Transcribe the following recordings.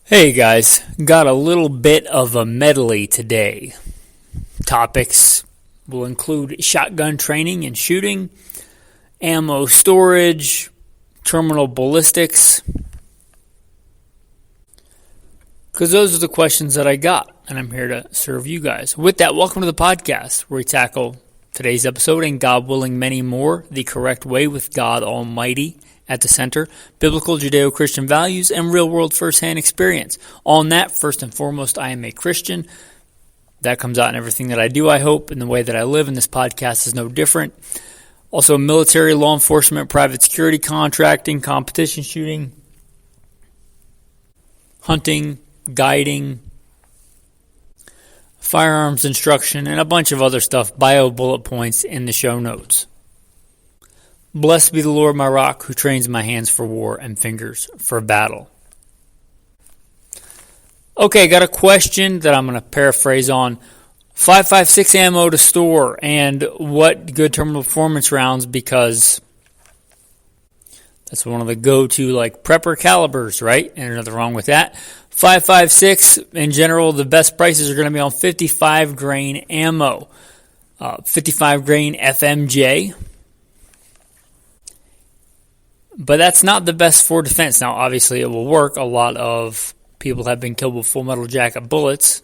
Hey guys, got a little bit of a medley today. Topics will include shotgun training and shooting, ammo storage, terminal ballistics, because those are the questions that I got, and I'm here to serve you guys. With that, welcome to the podcast, where we tackle today's episode and, God willing, many more, the correct way with God Almighty at the center, biblical Judeo-Christian values, and real-world first-hand experience. On that, first and foremost, I am a Christian. That comes out in everything that I do, I hope, and the way that I live, and this podcast is no different. Also, military, law enforcement, private security, contracting, competition shooting, hunting, guiding, firearms instruction, and a bunch of other stuff, bio bullet points in the show notes. Blessed be the Lord my rock, who trains my hands for war and fingers for battle. Okay, got a question that I'm going to paraphrase on 5.56 ammo to store and what good terminal performance rounds, because that's one of the go-to like prepper calibers, right? And there's nothing wrong with that. 5.56 in general, the best prices are going to be on 55 grain ammo, 55 grain FMJ. But that's not the best for defense. Now, obviously, it will work. A lot of people have been killed with full metal jacket bullets.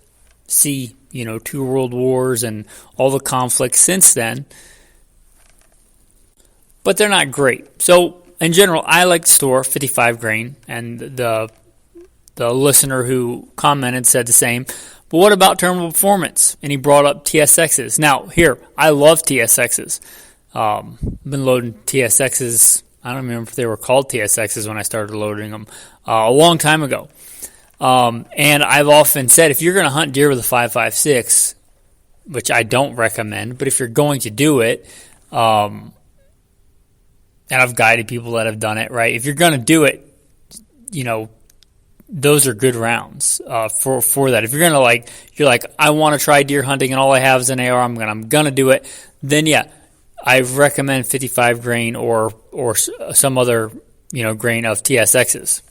See, 2 world wars and all the conflicts since then. But they're not great. So, in general, I like to store 55 grain. And the listener who commented said the same. But what about terminal performance? And he brought up TSXs. Now, here, I love TSXs. Been loading TSXs. I don't remember if they were called TSXs when I started loading them a long time ago. And I've often said, if you're going to hunt deer with a 5.56, which I don't recommend, but if you're going to do it, and I've guided people that have done it, right? If you're going to do it, those are good rounds for that. If you're going to you're like, I want to try deer hunting and all I have is an AR, I'm going to do it, then yeah. I recommend 55 grain or some other grain of TSXs.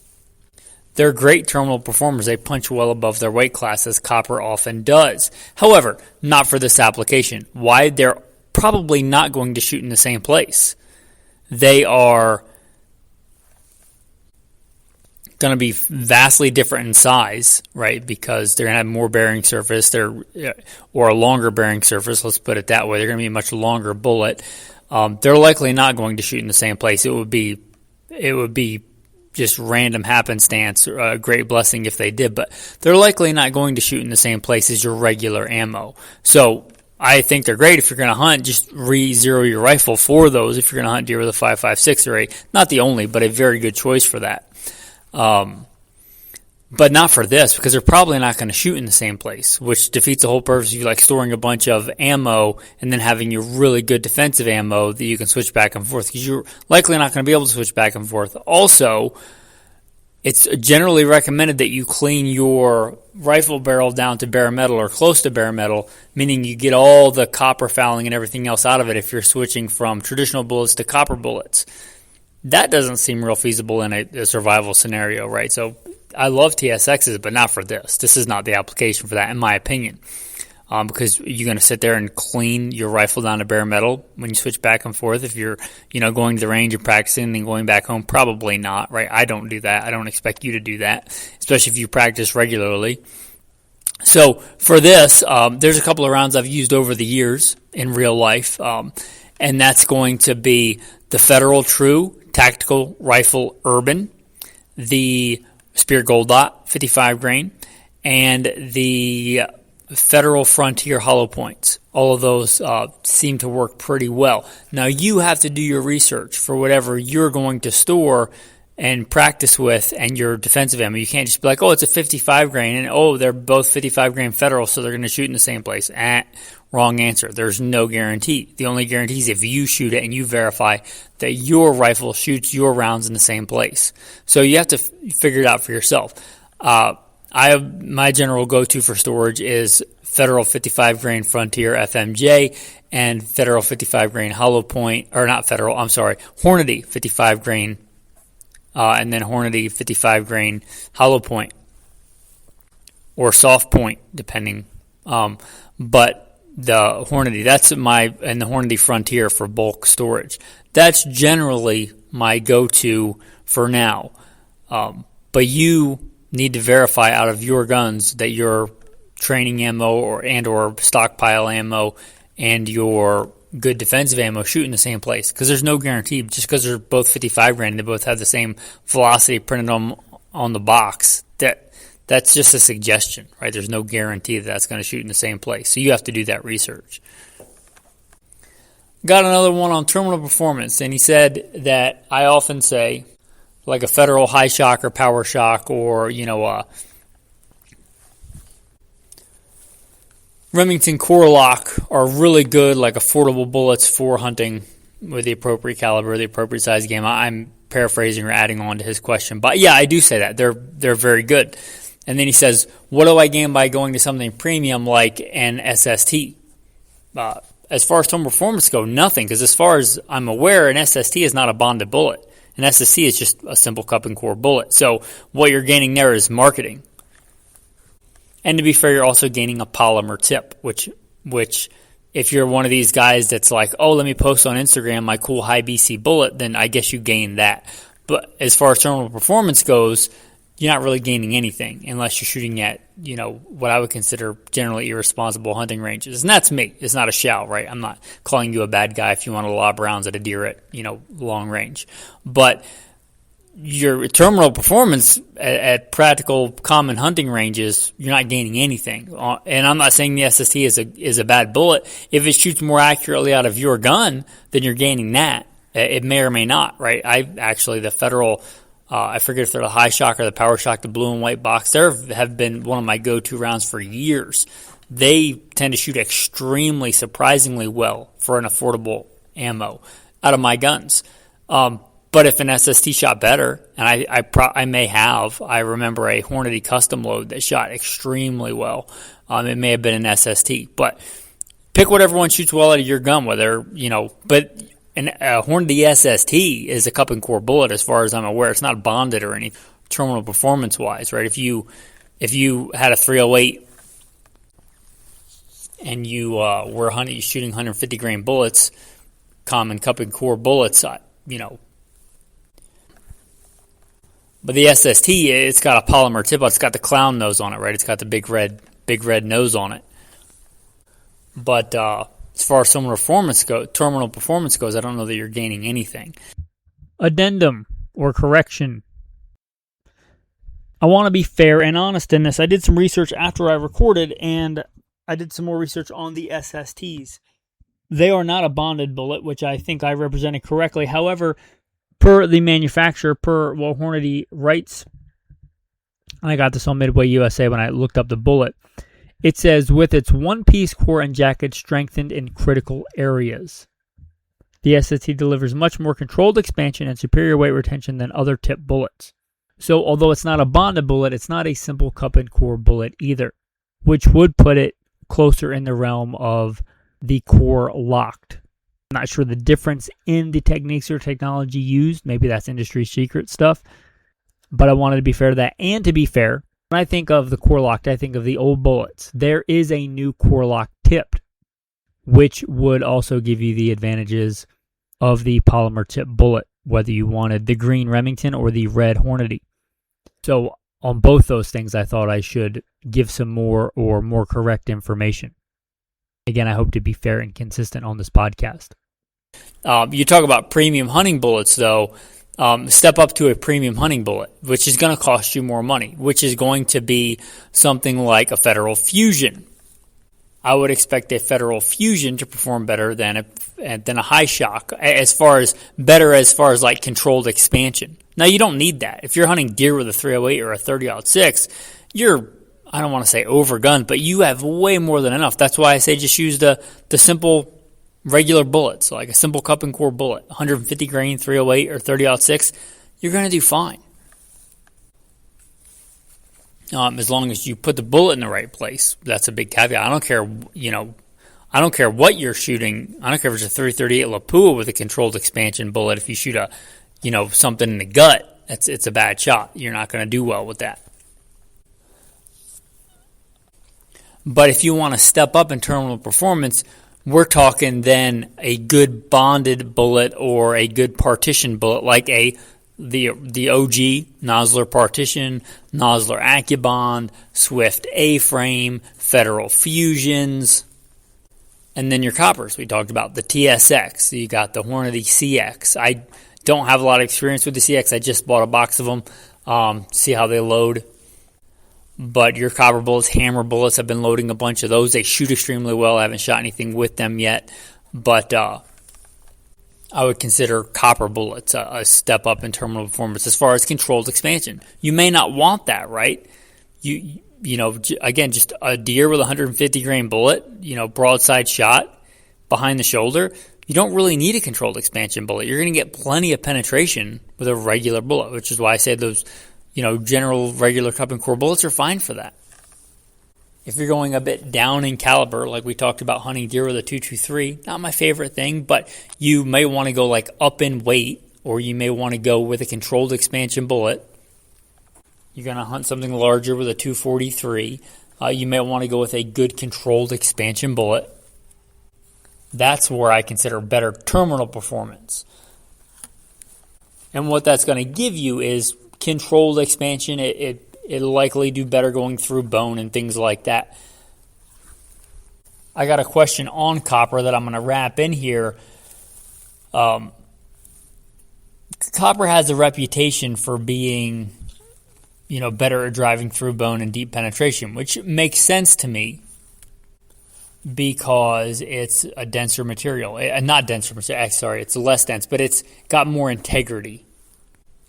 They're great terminal performers. They punch well above their weight class, as copper often does. However, not for this application. Why? They're probably not going to shoot in the same place. They are going to be vastly different in size, right? Because they're going to have more bearing surface, or a longer bearing surface. Let's put it that way. They're going to be a much longer bullet. They're likely not going to shoot in the same place. It would be just random happenstance, a great blessing if they did, but they're likely not going to shoot in the same place as your regular ammo. So I think they're great if you're going to hunt. Just re-zero your rifle for those if you're going to hunt deer with a 5.56 or 8. Not the only, but a very good choice for that. But not for this, because they're probably not going to shoot in the same place, which defeats the whole purpose of you storing a bunch of ammo and then having your really good defensive ammo that you can switch back and forth, because you're likely not going to be able to switch back and forth. Also, it's generally recommended that you clean your rifle barrel down to bare metal or close to bare metal, meaning you get all the copper fouling and everything else out of it if you're switching from traditional bullets to copper bullets. That doesn't seem real feasible in a survival scenario, right? So I love TSXs, but not for this. This is not the application for that, in my opinion, because you're going to sit there and clean your rifle down to bare metal when you switch back and forth. If you're, going to the range and practicing and then going back home, probably not, right? I don't do that. I don't expect you to do that, especially if you practice regularly. So for this, there's a couple of rounds I've used over the years in real life, and that's going to be the Federal True Tactical Rifle Urban, the Spear Gold Dot 55 grain, and the Federal Frontier Hollow Points. All of those seem to work pretty well. Now, you have to do your research for whatever you're going to store and practice with and your defensive ammo. You can't just be like, oh, it's a 55 grain, and they're both 55 grain Federal, so they're going to shoot in the same place. Wrong answer. There's no guarantee. The only guarantee is if you shoot it and you verify that your rifle shoots your rounds in the same place. So you have to figure it out for yourself. My general go-to for storage is Federal 55 grain Frontier FMJ and Federal 55 grain Hollow Point, or not Federal, I'm sorry, Hornady 55 grain, and then Hornady 55 grain Hollow Point. or soft point, depending. But the Hornady, and the Hornady Frontier for bulk storage. That's generally my go-to for now. But you need to verify out of your guns that your training ammo or stockpile ammo and your good defensive ammo shoot in the same place, because there's no guarantee. Just because they're both 55 grain and they both have the same velocity printed on the box, that's just a suggestion, right? There's no guarantee that that's going to shoot in the same place. So you have to do that research. Got another one on terminal performance, and he said that I often say, like a Federal high shock or power shock, or Remington core lock are really good, like affordable bullets for hunting with the appropriate caliber, the appropriate size game. I'm paraphrasing or adding on to his question, but yeah, I do say that they're very good. And then he says, what do I gain by going to something premium like an S.R.T? As far as terminal performance go, nothing, because as far as I'm aware, an S.R.T is not a bonded bullet. An S.R.T is just a simple cup and core bullet. So what you're gaining there is marketing. And to be fair, you're also gaining a polymer tip, which if you're one of these guys that's like, oh, let me post on Instagram my cool high BC bullet, then I guess you gain that. But as far as terminal performance goes, you're not really gaining anything unless you're shooting at, what I would consider generally irresponsible hunting ranges. And that's me. It's not a shout, right? I'm not calling you a bad guy if you want to lob rounds at a deer at, long range. But your terminal performance at practical common hunting ranges, you're not gaining anything. And I'm not saying the S.R.T is a bad bullet. If it shoots more accurately out of your gun, then you're gaining that. It may or may not, right? The Federal, I forget if they're the high shock or the power shock, the blue and white box, there have been one of my go-to rounds for years. They tend to shoot extremely, surprisingly well for an affordable ammo out of my guns. But if an S.R.T shot better, and I may have, I remember a Hornady custom load that shot extremely well. It may have been an S.R.T, but pick whatever one shoots well out of your gun, but a Hornady S.R.T is a cup and core bullet as far as I'm aware. It's not bonded or any terminal performance wise, right? If you had a 308 and you were shooting 150 grain bullets, common cup and core bullets, But the S.R.T, it's got a polymer tip. It's got the clown nose on it, right? It's got the big red nose on it. But as far as terminal performance goes, I don't know that you're gaining anything. Addendum or correction. I want to be fair and honest in this. I did some research after I recorded, and I did some more research on the S.R.Ts. They are not a bonded bullet, which I think I represented correctly. However, per the manufacturer, Hornady writes, and I got this on Midway USA when I looked up the bullet, it says, with its one-piece core and jacket strengthened in critical areas. The S.R.T delivers much more controlled expansion and superior weight retention than other tip bullets. So although it's not a bonded bullet, it's not a simple cup and core bullet either, which would put it closer in the realm of the core locked. I'm not sure the difference in the techniques or technology used. Maybe that's industry secret stuff. But I wanted to be fair to that. And to be fair, when I think of the core locked, I think of the old bullets. There is a new core lock tipped, which would also give you the advantages of the polymer tip bullet, whether you wanted the green Remington or the red Hornady. So on both those things, I thought I should give some more correct information. Again, I hope to be fair and consistent on this podcast. You talk about premium hunting bullets, though. Step up to a premium hunting bullet, which is going to cost you more money, which is going to be something like a Federal Fusion. I would expect a Federal Fusion to perform better than a high shock, as far as like controlled expansion. Now, you don't need that. If you're hunting deer with a 308 or a 30-06, you're, I don't want to say overgunned, but you have way more than enough. That's why I say just use the simple regular bullets, like a simple cup and core bullet, 150 grain 308 or 30-06, you're going to do fine. As long as you put the bullet in the right place. That's a big caveat. I don't care what you're shooting. I don't care if it's a 338 L.A.P.D with a controlled expansion bullet. If you shoot something in the gut, it's a bad shot. You're not going to do well with that. But if you want to step up in terminal performance, we're talking then a good bonded bullet or a good partition bullet like the OG Nosler partition, Nosler AccuBond, Swift A-frame, Federal Fusions, and then your coppers. We talked about the TSX. You got the Hornady CX. I don't have a lot of experience with the CX. I just bought a box of them, see how they load. But your copper bullets, hammer bullets, I've been loading a bunch of those. They shoot extremely well. I haven't shot anything with them yet. But I would consider copper bullets a step up in terminal performance as far as controlled expansion. You may not want that, right? You know, again, just a deer with a 150 grain bullet, you know, broadside shot behind the shoulder. You don't really need a controlled expansion bullet. You're going to get plenty of penetration with a regular bullet, which is why I say those, you know, general regular cup and core bullets are fine for that. If you're going a bit down in caliber, like we talked about hunting deer with a 223, not my favorite thing, but you may want to go like up in weight, or you may want to go with a controlled expansion bullet. You're going to hunt something larger with a 243. You may want to go with a good controlled expansion bullet. That's where I consider better terminal performance. And what that's going to give you is controlled expansion. It'll likely do better going through bone and things like that. I got a question on copper that I'm going to wrap in here. Copper has a reputation for being, you know, better at driving through bone and deep penetration, which makes sense to me because it's a denser material. Not denser material, sorry, it's less dense, but it's got more integrity.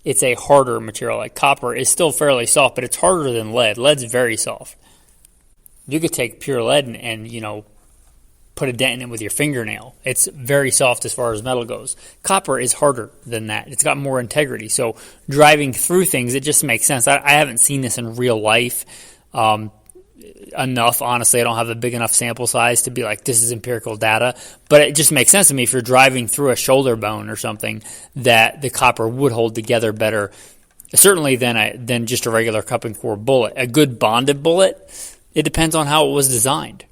It's a harder material. Like copper is still fairly soft, but it's harder than lead. Lead's very soft. You could take pure lead and you know, put a dent in it with your fingernail. It's very soft as far as metal goes. Copper is harder than that. It's got more integrity. So driving through things, it just makes sense. I haven't seen this in real life enough. Honestly, I don't have a big enough sample size to be like, this is empirical data. But it just makes sense to me if you're driving through a shoulder bone or something that the copper would hold together better, certainly than just a regular cup and core bullet. A good bonded bullet, it depends on how it was designed.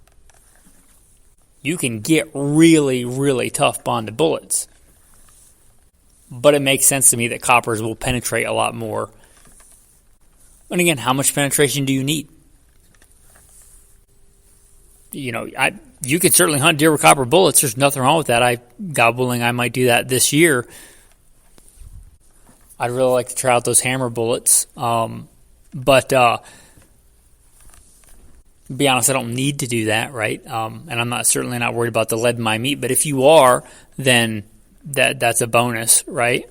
You can get really, really tough bonded bullets. But it makes sense to me that coppers will penetrate a lot more. And again, how much penetration do you need? You know, you can certainly hunt deer with copper bullets. There's nothing wrong with that. God willing, I might do that this year. I'd really like to try out those hammer bullets. But to be honest, I don't need to do that, right? And I'm certainly not worried about the lead in my meat. But if you are, then that's a bonus, right?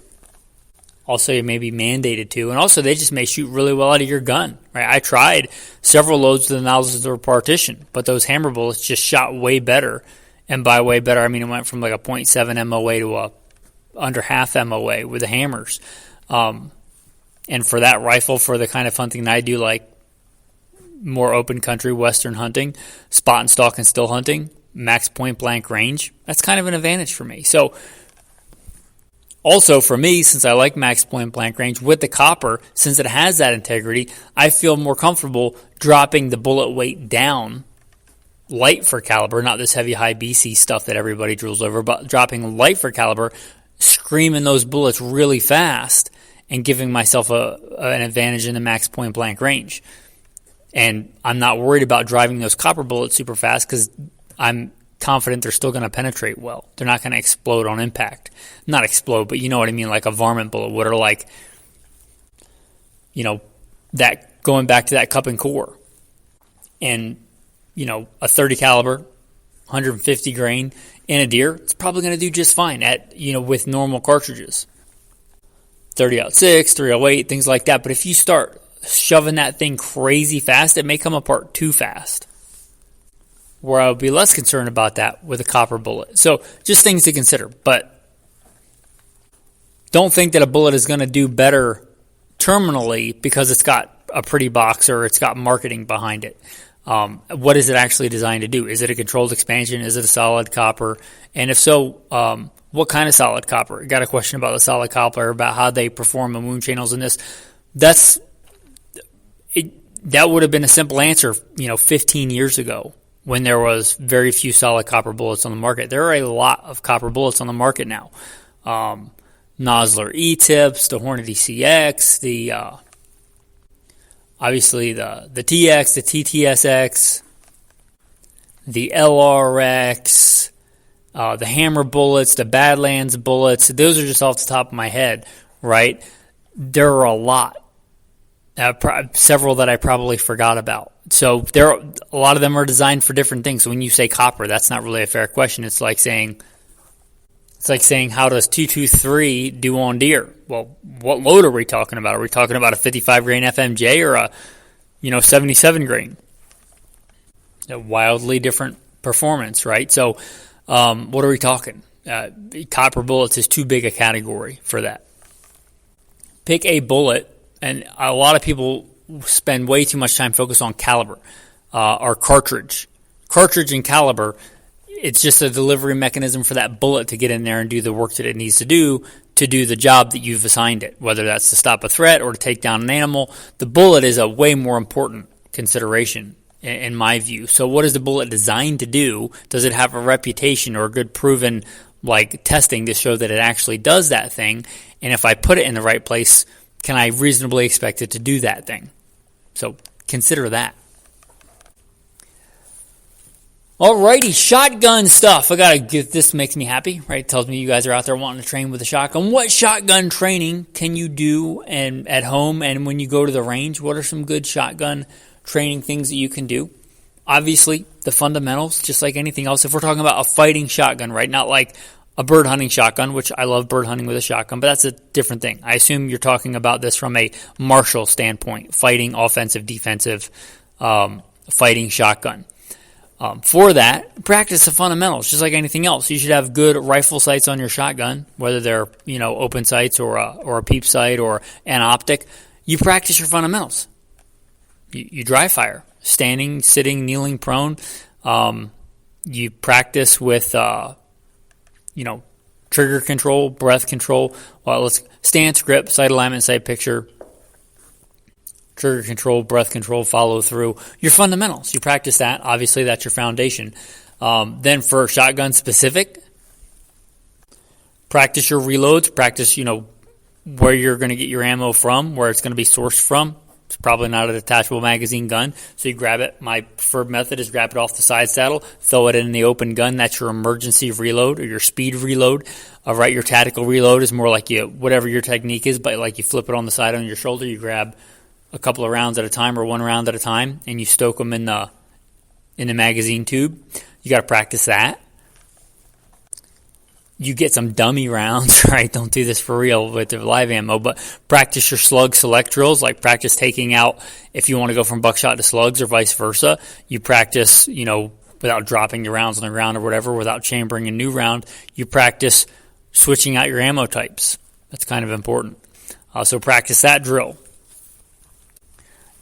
Also, you may be mandated to. And also, they just may shoot really well out of your gun, right? I tried several loads with the Nosler partition, but those hammer bullets just shot way better. And by way better, I mean it went from like a 0.7 MOA to a under half MOA with the hammers. And for that rifle, for the kind of hunting that I do, like more open country western hunting, spot and stalk and still hunting, max point blank range, that's kind of an advantage for me. So also for me, since I like max point blank range with the copper, since it has that integrity, I feel more comfortable dropping the bullet weight down light for caliber, not this heavy high BC stuff that everybody drools over, but dropping light for caliber, screaming those bullets really fast and giving myself an advantage in the max point blank range. And I'm not worried about driving those copper bullets super fast because I'm confident they're still going to penetrate well. They're not going to explode on impact. Not explode, but you know what I mean, like a varmint bullet would, or like, you know, that going back to that cup and core. And, you know, a 30 caliber, 150 grain in a deer, it's probably going to do just fine at, you know, with normal cartridges. 30-06, 308, things like that. But if you start shoving that thing crazy fast, it may come apart too fast. Where I would be less concerned about that with a copper bullet. So just things to consider. But don't think that a bullet is going to do better terminally because it's got a pretty box or it's got marketing behind it. What is it actually designed to do? Is it a controlled expansion? Is it a solid copper? And if so, what kind of solid copper? Got a question about the solid copper, about how they perform the wound channels in this. That would have been a simple answer, 15 years ago when there was very few solid copper bullets on the market. There are a lot of copper bullets on the market now. Nosler E-tips, the Hornady CX, obviously the TX, the TTSX, the LRX, the Hammer bullets, the Badlands bullets. Those are just off the top of my head, right? There are a lot. Several that I probably forgot about. So a lot of them are designed for different things. So when you say copper, that's not really a fair question. It's like saying how does 223 do on deer? Well, what load are we talking about? Are we talking about a 55 grain FMJ or a 77 grain? A wildly different performance, right? So what are we talking? Copper bullets is too big a category for that. Pick a bullet. And a lot of people spend way too much time focused on caliber or cartridge. Cartridge and caliber, it's just a delivery mechanism for that bullet to get in there and do the work that it needs to do the job that you've assigned it, whether that's to stop a threat or to take down an animal. The bullet is a way more important consideration in my view. So what is the bullet designed to do? Does it have a reputation or a good proven testing to show that it actually does that thing? And if I put it in the right place, can I reasonably expect it to do that thing? So consider that. Alrighty, shotgun stuff. This makes me happy, right? It tells me you guys are out there wanting to train with a shotgun. What shotgun training can you do at home and when you go to the range? What are some good shotgun training things that you can do? Obviously, the fundamentals, just like anything else. If we're talking about a fighting shotgun, right? Not like a bird hunting shotgun, which I love bird hunting with a shotgun, but that's a different thing. I assume you're talking about this from a martial standpoint, fighting, offensive, defensive, fighting shotgun. For that, practice the fundamentals, just like anything else. You should have good rifle sights on your shotgun, whether they're open sights or a peep sight or an optic. You practice your fundamentals. You dry fire, standing, sitting, kneeling, prone. You practice with trigger control, breath control. Well, let's stance, grip, sight alignment, sight picture, trigger control, breath control, follow through. Your fundamentals. You practice that. Obviously, that's your foundation. Then for shotgun specific, practice your reloads. Practice, where you're going to get your ammo from, where it's going to be sourced from. It's probably not a detachable magazine gun, so you grab it. My preferred method is grab it off the side saddle, throw it in the open gun. That's your emergency reload or your speed reload. Right, your tactical reload is more like whatever your technique is, but you flip it on the side on your shoulder. You grab a couple of rounds at a time or one round at a time, and you stoke them in the magazine tube. You got to practice that. You get some dummy rounds, right? Don't do this for real with the live ammo, but practice your slug select drills, like practice taking out if you want to go from buckshot to slugs or vice versa. You practice, without dropping your rounds on the ground or whatever, without chambering a new round. You practice switching out your ammo types. That's kind of important. So practice that drill.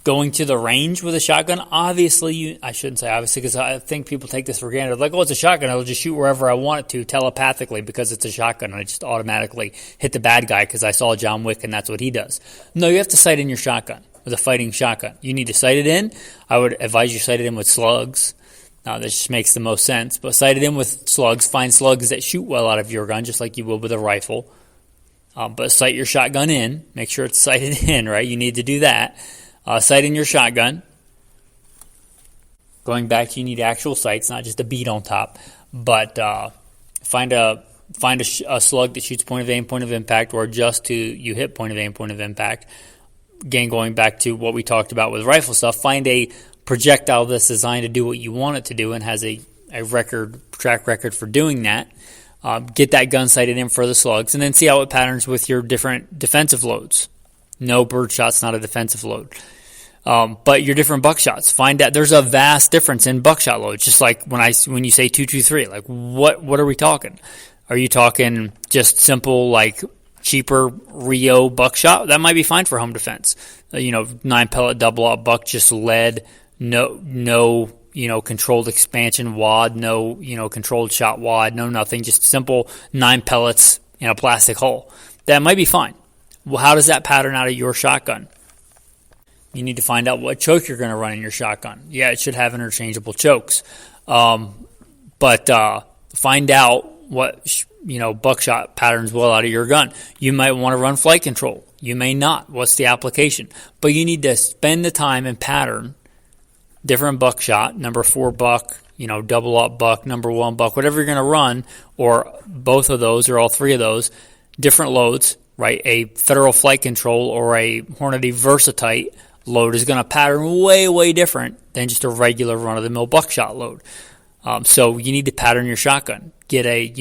Going to the range with a shotgun, obviously, I shouldn't say obviously because I think people take this for granted. Like, it's a shotgun, I'll just shoot wherever I want it to telepathically because it's a shotgun. And I just automatically hit the bad guy because I saw John Wick and that's what he does. No, you have to sight in your shotgun with a fighting shotgun. You need to sight it in. I would advise you sight it in with slugs. Now, this just makes the most sense. But sight it in with slugs. Find slugs that shoot well out of your gun just like you will with a rifle. But sight your shotgun in. Make sure it's sighted in, right? You need to do that. Sight in your shotgun. Going back, you need actual sights, not just a bead on top. But find a slug that shoots point of aim, point of impact, or adjust to you hit point of aim, point of impact. Again, going back to what we talked about with rifle stuff, find a projectile that's designed to do what you want it to do and has a track record for doing that. Get that gun sighted in for the slugs, and then see how it patterns with your different defensive loads. No, birdshot's not a defensive load. But your different buckshots, find out there's a vast difference in buckshot loads. Just like when you say 223, like what are we talking? Are you talking just simple cheaper Rio buckshot? That might be fine for home defense. 9 pellet double aught buck, just lead, no controlled expansion wad, no controlled shot wad, no nothing, just simple 9 pellets in a plastic hull. That might be fine. Well, how does that pattern out of your shotgun? You need to find out what choke you're going to run in your shotgun. Yeah, it should have interchangeable chokes. But find out what, buckshot patterns well out of your gun. You might want to run flight control. You may not. What's the application? But you need to spend the time and pattern different buckshot, number 4 buck, double up buck, number 1 buck, whatever you're going to run, or both of those or all 3 of those, different loads, right? A Federal Flight Control or a Hornady Versatite load is going to pattern way, way different than just a regular run-of-the-mill buckshot load. So you need to pattern your shotgun. Get a,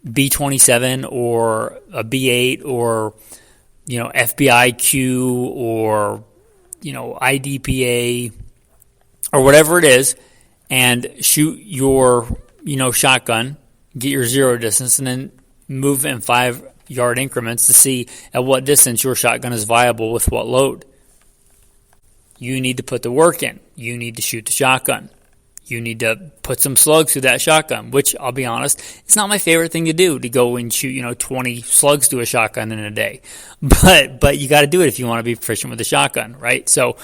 B27 or a B8 or, F.B.I Q or, IDPA or whatever it is, and shoot your, shotgun, get your zero distance, and then move in 5-yard increments to see at what distance your shotgun is viable with what load. You need to put the work in. You need to shoot the shotgun. You need to put some slugs through that shotgun, which, I'll be honest, it's not my favorite thing to do, to go and shoot, 20 slugs through a shotgun in a day. But you got to do it if you want to be proficient with the shotgun, right? So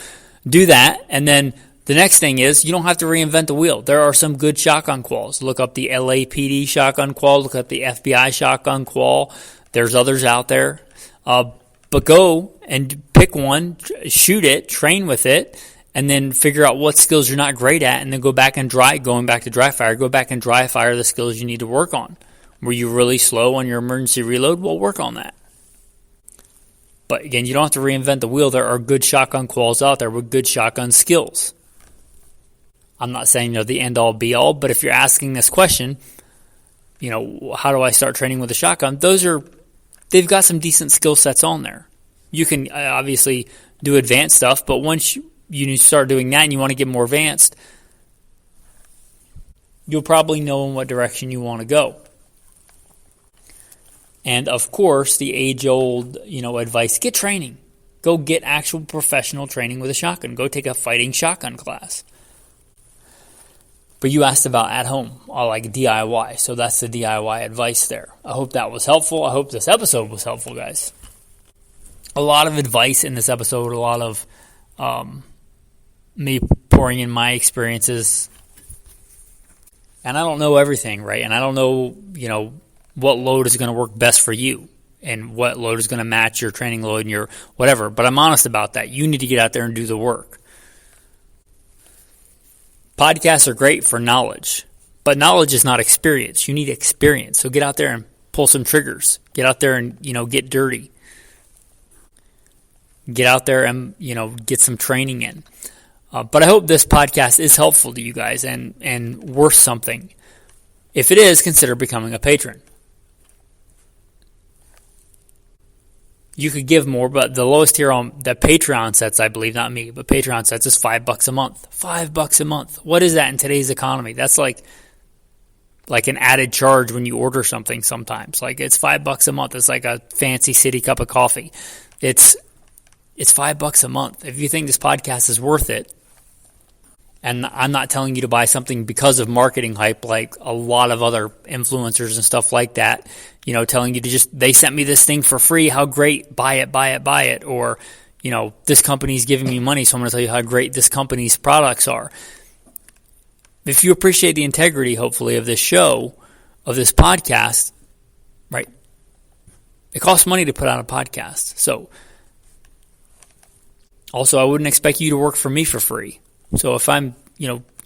do that, and then the next thing is you don't have to reinvent the wheel. There are some good shotgun quals. Look up the L.A.P.D. shotgun qual. Look up the F.B.I. shotgun qual. There's others out there. But go and pick one, shoot it, train with it, and then figure out what skills you're not great at, and then go back and dry fire the skills you need to work on. Were you really slow on your emergency reload? Well, work on that. But again, you don't have to reinvent the wheel. There are good shotgun quals out there with good shotgun skills. I'm not saying they're the end-all, be-all, but if you're asking this question, how do I start training with a shotgun? They've got some decent skill sets on there. You can obviously do advanced stuff, but once you start doing that and you want to get more advanced, you'll probably know in what direction you want to go. And of course, the age-old, advice, get training. Go get actual professional training with a shotgun. Go take a fighting shotgun class. But you asked about at home, like DIY. So that's the DIY advice there. I hope that was helpful. I hope this episode was helpful, guys. A lot of advice in this episode, a lot of me pouring in my experiences. And I don't know everything, right? And I don't know, what load is going to work best for you and what load is going to match your training load and your whatever. But I'm honest about that. You need to get out there and do the work. Podcasts are great for knowledge, but knowledge is not experience. You need experience. So get out there and pull some triggers. Get out there and, get dirty. Get out there and, get some training in. But I hope this podcast is helpful to you guys and worth something. If it is, consider becoming a patron. You could give more, but the lowest tier on the Patreon sets, I believe, not me, but Patreon sets is $5 a month. $5 a month. What is that in today's economy? That's like an added charge when you order something sometimes. Like it's $5 a month. It's like a fancy city cup of coffee. It's $5 a month. If you think this podcast is worth it, and I'm not telling you to buy something because of marketing hype like a lot of other influencers and stuff like that, telling you to they sent me this thing for free, how great, buy it. Or, this company's giving me money, so I'm going to tell you how great this company's products are. If you appreciate the integrity, hopefully, of this show, of this podcast, right, it costs money to put out a podcast. So, also, I wouldn't expect you to work for me for free. So if I'm,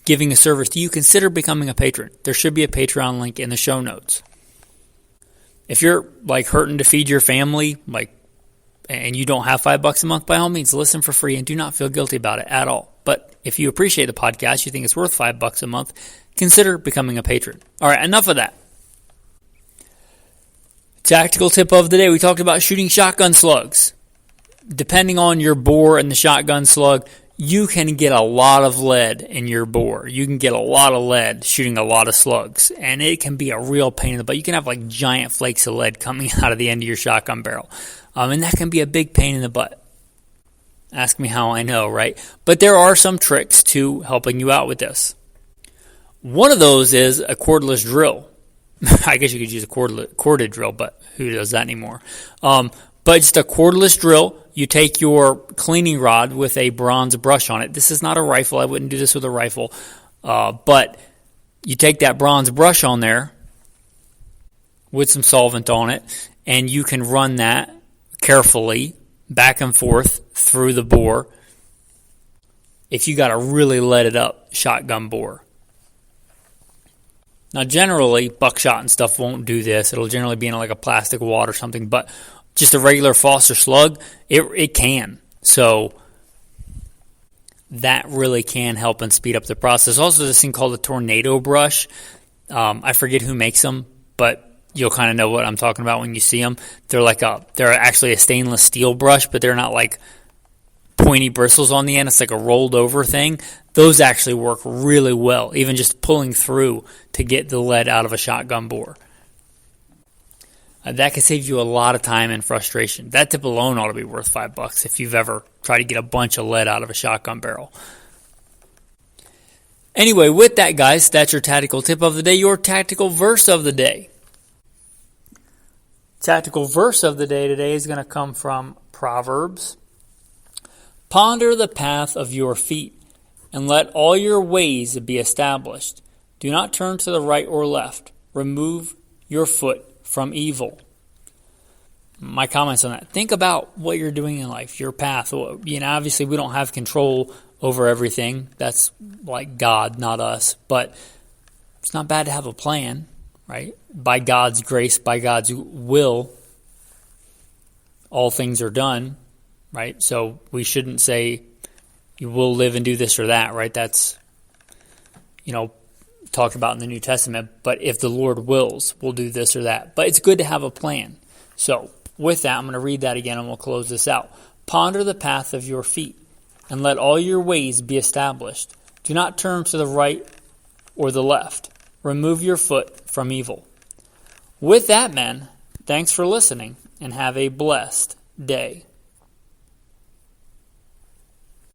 giving a service to you, consider becoming a patron. There should be a Patreon link in the show notes. If you're hurting to feed your family, and you don't have $5 a month, by all means, listen for free and do not feel guilty about it at all. But if you appreciate the podcast, you think it's worth $5 a month, consider becoming a patron. All right, enough of that. Tactical tip of the day, we talked about shooting shotgun slugs. Depending on your bore and the shotgun slug, you can get a lot of lead in your bore. You can get a lot of lead shooting a lot of slugs, and it can be a real pain in the butt. You can have giant flakes of lead coming out of the end of your shotgun barrel, and that can be a big pain in the butt. Ask me how I know, right? But there are some tricks to helping you out with this. One of those is a cordless drill. I guess you could use a corded drill, but who does that anymore? But just a cordless drill. you take your cleaning rod with a bronze brush on it. This is not a rifle. I wouldn't do this with a rifle. But you take that bronze brush on there with some solvent on it, and you can run that carefully back and forth through the bore if you got a really leaded up shotgun bore. Now, generally, buckshot and stuff won't do this. It'll generally be in like a plastic wad or something, but just a regular Foster slug, it can. So that really can help and speed up the process. Also, this thing called a tornado brush. I forget who makes them, but you'll kind of know what I'm talking about when you see them. They're actually a stainless steel brush, but they're not like pointy bristles on the end. It's like a rolled over thing. Those actually work really well, even just pulling through to get the lead out of a shotgun bore. That can save you a lot of time and frustration. That tip alone ought to be worth $5 if you've ever tried to get a bunch of lead out of a shotgun barrel. Anyway, with that, guys, that's your tactical tip of the day, your tactical verse of the day. Tactical verse of the day today is going to come from Proverbs. Ponder the path of your feet, and let all your ways be established. Do not turn to the right or left. Remove your foot from evil. My comments on that. Think about what you're doing in life, your path. Obviously we don't have control over everything. That's like God, not us. But it's not bad to have a plan, right? By God's grace, by God's will, all things are done, right? So we shouldn't say you will live and do this or that, right? That's, talked about in the New Testament. But if the Lord wills, we'll do this or that. But it's good to have a plan. So with that, I'm going to read that again and we'll close this out. Ponder the path of your feet, and let all your ways be established. Do not turn to the right or the left. Remove your foot from evil. With that, men, thanks for listening, and have a blessed day.